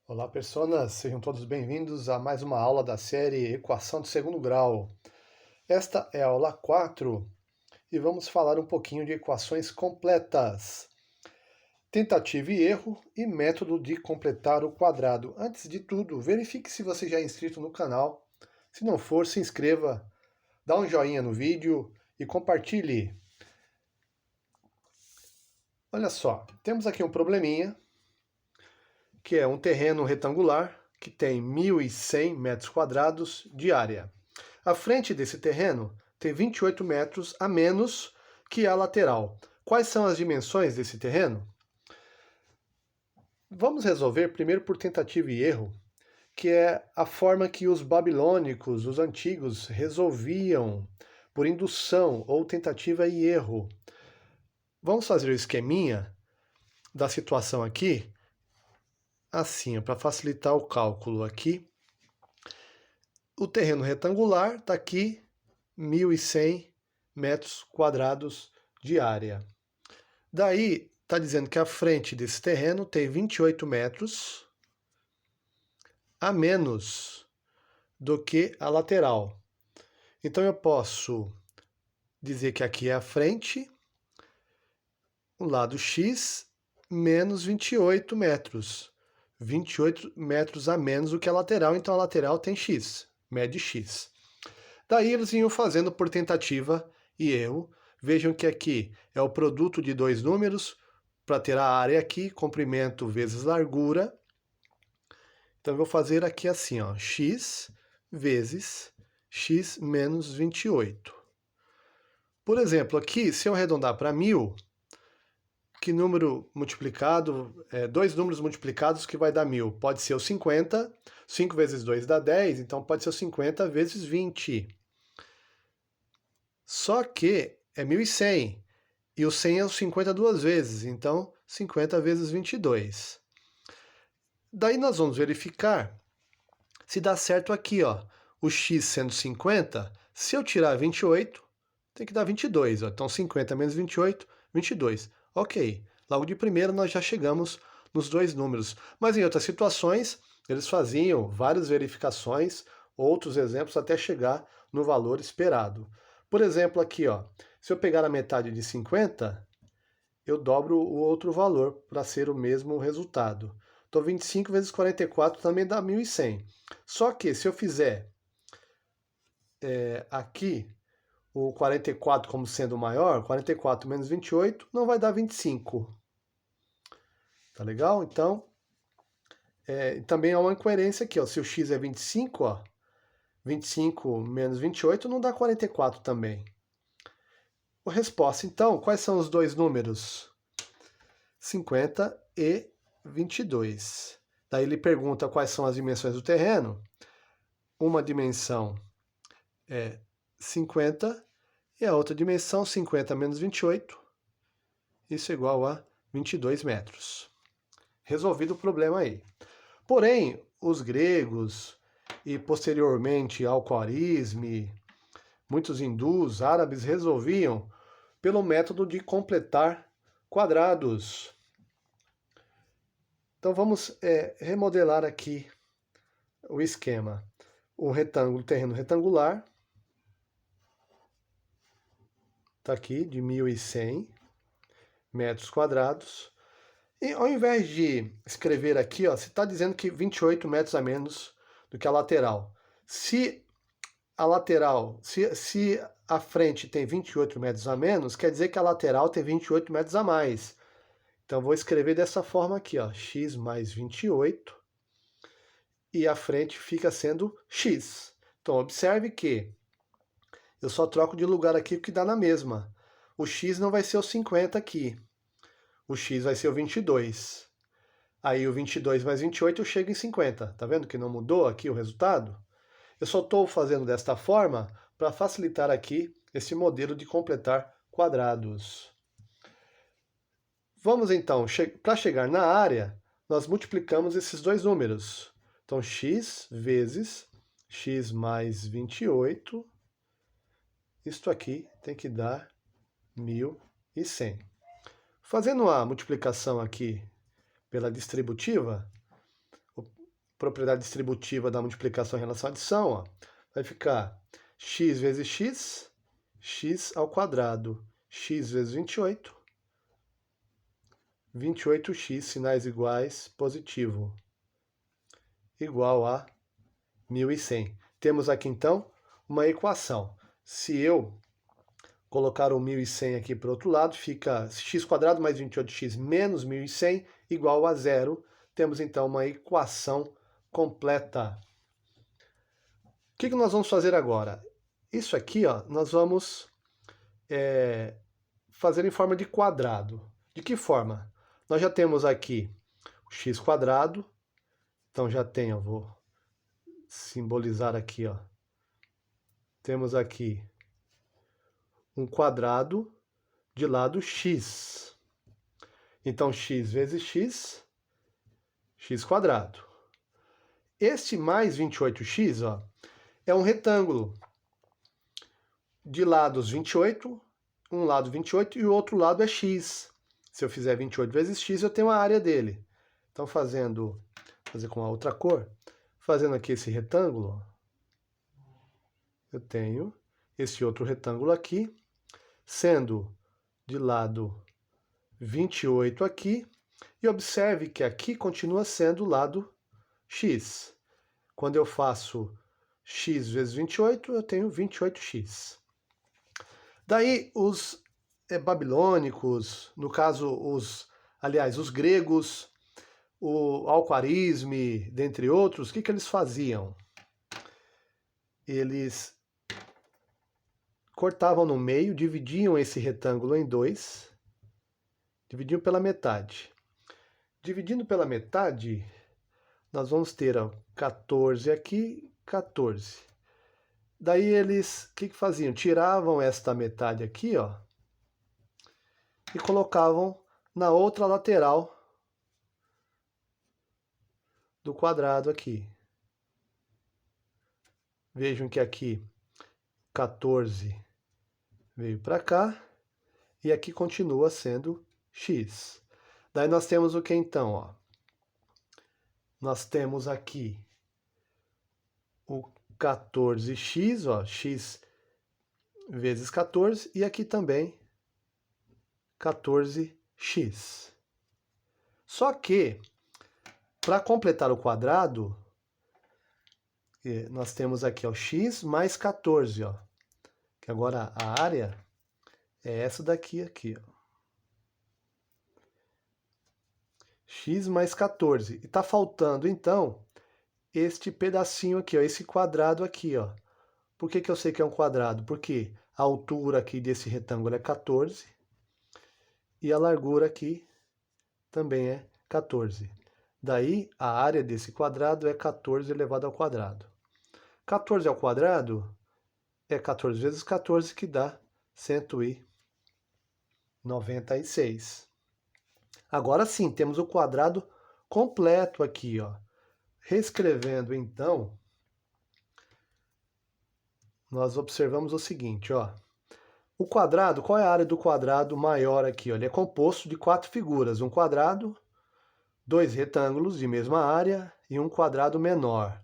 Olá, pessoas, sejam todos bem-vindos a mais uma aula da série Equação de Segundo Grau. Esta é a aula 4 e vamos falar um pouquinho de equações completas. Tentativa e erro e método de completar o quadrado. Antes de tudo, verifique se você já é inscrito no canal. Se não for, se inscreva, dá um joinha no vídeo e compartilhe. Olha só, temos aqui um probleminha, que é um terreno retangular que tem 1.100 metros quadrados de área. A frente desse terreno tem 28 metros a menos que a lateral. Quais são as dimensões desse terreno? Vamos resolver primeiro por tentativa e erro, que é a forma que os babilônicos, os antigos, resolviam por indução ou tentativa e erro. Vamos fazer o esqueminha da situação aqui, assim, para facilitar o cálculo aqui. O terreno retangular está aqui, 1.100 metros quadrados de área. Daí, está dizendo que a frente desse terreno tem 28 metros a menos do que a lateral. Então, eu posso dizer que aqui é a frente, o lado x, menos 28 metros. 28 metros a menos do que a lateral, então a lateral tem x, mede x. Daí eles iam fazendo por tentativa e erro. Vejam que aqui é o produto de dois números, para ter a área aqui, comprimento vezes largura. Então eu vou fazer aqui assim, ó, x vezes x menos 28. Por exemplo, aqui, se eu arredondar para 1.000, que número multiplicado, dois números multiplicados que vai dar 1.000? Pode ser o 50, 5 vezes 2 dá 10, então pode ser o 50 vezes 20. Só que é 1.100, e o 100 é o 50 duas vezes, então 50 vezes 22. Daí nós vamos verificar se dá certo aqui, ó. O x sendo 50, se eu tirar 28, tem que dar 22. Ó. Então 50 menos 28, 22. Ok, logo de primeira nós já chegamos nos dois números. Mas em outras situações, eles faziam várias verificações, outros exemplos, até chegar no valor esperado. Por exemplo, aqui, ó, se eu pegar a metade de 50, eu dobro o outro valor para ser o mesmo resultado. Então 25 vezes 44 também dá 1.100. Só que se eu fizer aqui o 44 como sendo maior, 44 menos 28 não vai dar 25. Tá legal? Então, também há uma incoerência aqui. Ó. Se o x é 25, ó, 25 menos 28 não dá 44 também. A resposta, então, quais são os dois números? 50 e 22. Daí ele pergunta quais são as dimensões do terreno. Uma dimensão é 50 e a outra dimensão, 50 menos 28. Isso é igual a 22 metros. Resolvido o problema aí. Porém, os gregos e posteriormente Al-Khwarizmi, muitos hindus, árabes resolviam pelo método de completar quadrados. Então vamos remodelar aqui o esquema. O retângulo, terreno retangular, está aqui de 1.100 metros quadrados. E ao invés de escrever aqui, ó, você está dizendo que 28 metros a menos do que a lateral. Se a lateral, se a frente tem 28 metros a menos, quer dizer que a lateral tem 28 metros a mais. Então vou escrever dessa forma aqui, ó, x mais 28, e a frente fica sendo x. Então observe que eu só troco de lugar aqui porque dá na mesma. O x não vai ser o 50 aqui. O x vai ser o 22. Aí o 22 mais 28 eu chego em 50. Tá vendo que não mudou aqui o resultado? Eu só estou fazendo desta forma para facilitar aqui esse modelo de completar quadrados. Vamos então, para chegar na área, nós multiplicamos esses dois números. Então, x vezes x mais 28, isto aqui tem que dar 1.100. Fazendo a multiplicação aqui pela distributiva, propriedade distributiva da multiplicação em relação à adição, ó, vai ficar x vezes x, x ao quadrado, x vezes 28, 28x, sinais iguais, positivo, igual a 1.100. Temos aqui, então, uma equação. Se eu colocar o 1.100 aqui para o outro lado, fica x² mais 28x menos 1.100 igual a zero. Temos, então, uma equação completa. O que nós vamos fazer agora? Isso aqui, ó, nós vamos fazer em forma de quadrado. De que forma? Nós já temos aqui o x², então já tem, eu vou simbolizar aqui, ó. Temos aqui um quadrado de lado x. Então, x vezes x, x². Este mais 28x, ó, é um retângulo de lados 28, um lado 28 e o outro lado é x. Se eu fizer 28 vezes x, eu tenho a área dele. Então, fazer com a outra cor, fazendo aqui esse retângulo, ó, eu tenho esse outro retângulo aqui, sendo de lado 28 aqui, e observe que aqui continua sendo o lado x. Quando eu faço x vezes 28, eu tenho 28x. Daí os babilônicos, no caso os gregos, o Al-Khwarizmi, dentre outros, o que eles faziam? Eles cortavam no meio, dividiam esse retângulo em dois, dividiam pela metade. Dividindo pela metade, nós vamos ter, ó, 14 aqui, 14. Daí eles, o que faziam? Tiravam esta metade aqui, ó, e colocavam na outra lateral do quadrado aqui. Vejam que aqui 14 veio para cá e aqui continua sendo x. Daí nós temos o que então, ó? Nós temos aqui o 14x, ó, x vezes 14, e aqui também 14x. Só que, para completar o quadrado, nós temos aqui, ó, x mais 14, ó, que agora a área é essa daqui, aqui, ó. X mais 14. E está faltando, então, este pedacinho aqui, ó, esse quadrado aqui, ó. Por que eu sei que é um quadrado? Porque a altura aqui desse retângulo é 14 e a largura aqui também é 14. Daí, a área desse quadrado é 14 elevado ao quadrado. 14 ao quadrado é 14 vezes 14, que dá 196. Agora sim, temos o quadrado completo aqui, ó. Reescrevendo, então, nós observamos o seguinte, ó. O quadrado, qual é a área do quadrado maior aqui? Ó? Ele é composto de 4 figuras, um quadrado, 2 retângulos de mesma área e um quadrado menor.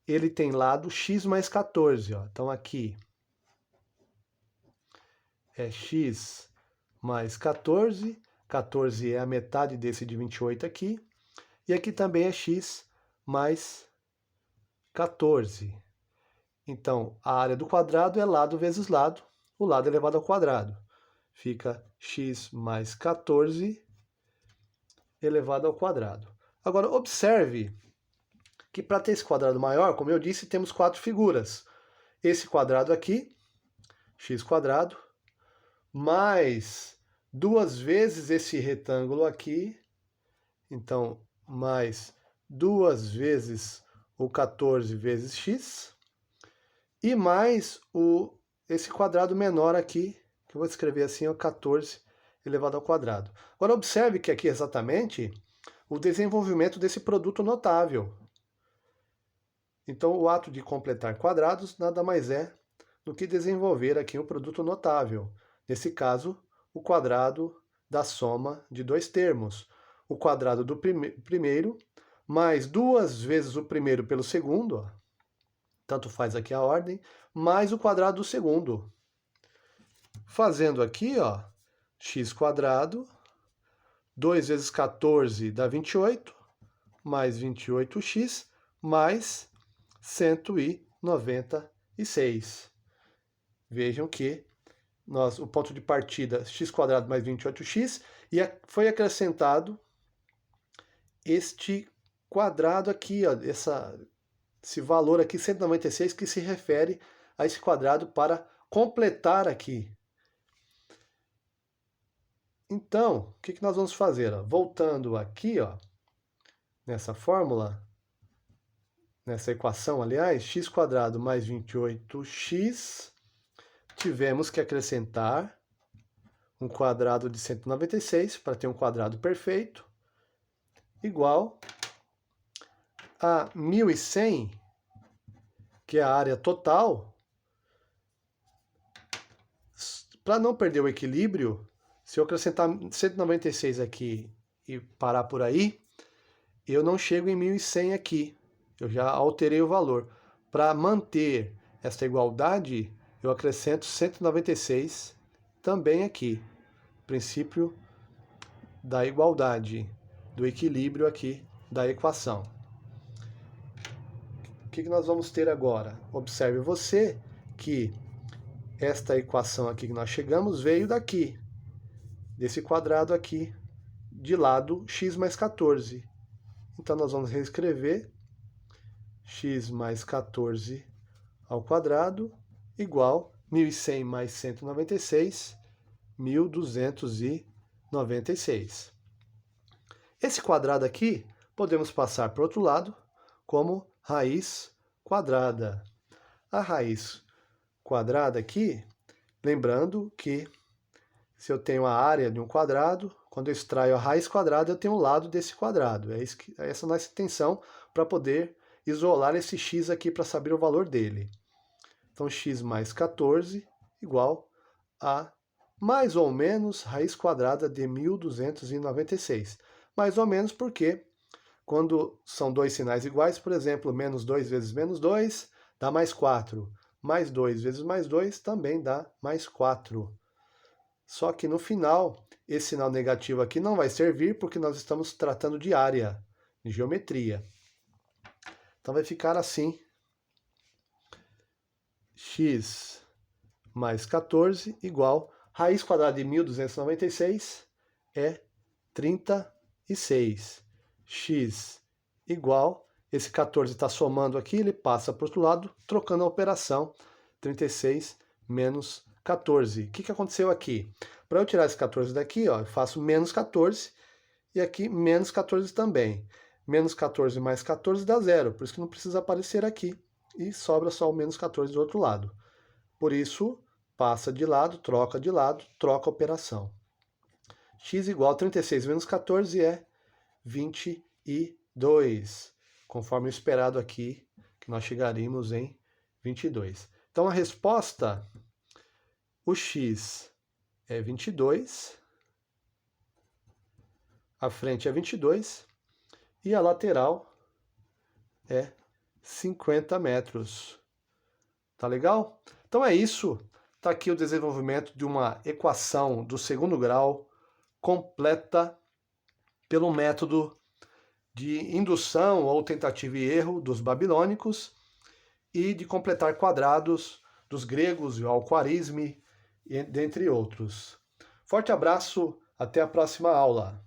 Ele tem lado x mais 14, ó. Então aqui é x mais 14, 14 é a metade desse de 28 aqui, e aqui também é x mais 14. Então, a área do quadrado é lado vezes lado, o lado elevado ao quadrado. Fica x mais 14 elevado ao quadrado. Agora, observe que para ter esse quadrado maior, como eu disse, temos 4 figuras. Esse quadrado aqui, x², mais 2 vezes esse retângulo aqui, então, mais 2 vezes o 14 vezes x, e mais esse quadrado menor aqui, que eu vou escrever assim, ó, 14 elevado ao quadrado. Agora, observe que aqui exatamente o desenvolvimento desse produto notável. Então, o ato de completar quadrados nada mais é do que desenvolver aqui um produto notável. Nesse caso, o quadrado da soma de dois termos. O quadrado do primeiro mais 2 vezes o primeiro pelo segundo, ó, tanto faz aqui a ordem, mais o quadrado do segundo. Fazendo aqui, ó, x², 2 vezes 14 dá 28, mais 28x, mais 196. Vejam que o ponto de partida x² mais 28x, e foi acrescentado este quadrado aqui, ó, esse valor aqui, 196, que se refere a esse quadrado para completar aqui. Então, o que nós vamos fazer? Ó? Voltando aqui, ó, nessa fórmula, nessa equação, aliás, x² mais 28x, tivemos que acrescentar um quadrado de 196 para ter um quadrado perfeito, igual a 1.100, que é a área total. Para não perder o equilíbrio, se eu acrescentar 196 aqui e parar por aí, eu não chego em 1.100 aqui. Eu já alterei o valor. Para manter essa igualdade, eu acrescento 196 também aqui. Princípio da igualdade, do equilíbrio aqui da equação. O que nós vamos ter agora? Observe você que esta equação aqui que nós chegamos veio daqui, desse quadrado aqui, de lado x mais 14. Então nós vamos reescrever x mais 14 ao quadrado igual 1.100 mais 196, 1.296. Esse quadrado aqui podemos passar para o outro lado como raiz quadrada. A raiz quadrada aqui, lembrando que se eu tenho a área de um quadrado, quando eu extraio a raiz quadrada, eu tenho o lado desse quadrado. Essa é a nossa intenção para poder isolar esse x aqui para saber o valor dele. Então, x mais 14 igual a mais ou menos raiz quadrada de 1.296. Mais ou menos porque quando são dois sinais iguais, por exemplo, menos 2 vezes menos 2 dá mais 4. Mais 2 vezes mais 2 também dá mais 4. Só que no final, esse sinal negativo aqui não vai servir porque nós estamos tratando de área, de geometria. Então vai ficar assim, x mais 14 igual, raiz quadrada de 1.296 é 36. X igual, esse 14 está somando aqui, ele passa para o outro lado, trocando a operação, 36 menos 14. O que aconteceu aqui? Para eu tirar esse 14 daqui, ó, eu faço menos 14, e aqui menos 14 também. Menos 14 mais 14 dá zero, por isso que não precisa aparecer aqui, e sobra só o menos 14 do outro lado. Por isso, passa de lado, troca a operação. X igual a 36 menos 14 é 22, conforme o esperado aqui, que nós chegaríamos em 22. Então, a resposta, o x é 22, a frente é 22, e a lateral é 50 metros. Tá legal? Então é isso. Tá aqui o desenvolvimento de uma equação do segundo grau completa pelo método de indução ou tentativa e erro dos babilônicos e de completar quadrados dos gregos, o Al-Khwarizmi, dentre outros. Forte abraço, até a próxima aula.